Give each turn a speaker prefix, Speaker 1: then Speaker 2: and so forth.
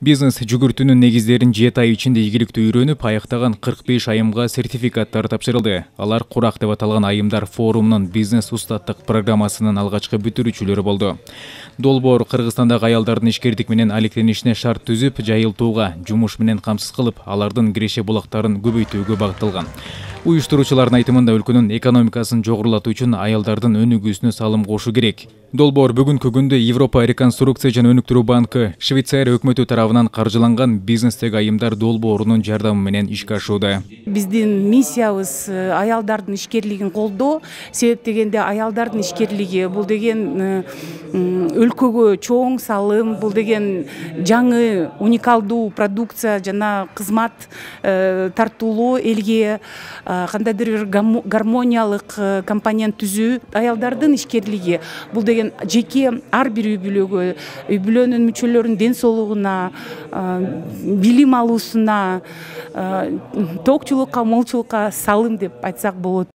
Speaker 1: Бизнес жүгүртүүнүн негиздерин 7 ай ичинде ийгиликтүү үйрөнүп, аяктаган 45 айымга сертификаттар тапшырылды. Алар Курак деп аталган айымдар форумунун бизнес устаттык программасынын алгачкы бүтүрүүчүлөрү болду. Долбоор Кыргызстандагы аялдардын ишкердик менен алектенишине шарт түзүп, жайылтууга, жумуш менен камсыз кылып, алардын киреше булактарын көбөйтүүгө багытталган. Уюштуруучулардын айтымында өлкөнүн экономикасын жогорулатуу үчүн аялдардын өнүгүүсүнө салым кошуу керек. Долбоор бүгүнкү күндө Европа реконструкция жана өнүктүрүү банкы, Швейцария өкмөтү тарабынан каржыланган бизнестеги айымдар долбоорунун жардамы менен ишке ашууда.
Speaker 2: Биздин миссиябыз аялдардын ишкерлигин колдоо. Себеп дегенде аялдардын ишкерлиги бул деген өлкөгө чоң салым, бул деген жаңы уникалдуу продукция жана кызмат тартуулоо элге кандайдыр бир гармониялык компонент түзүү. Аялдардын ишкерлиги бул деген жеке ар бир үй бүлөнүн мүчөлөрүнүн ден соолугуна, билим алуусуна, тоокчулукка, молчулукка салым деп айтсак болот.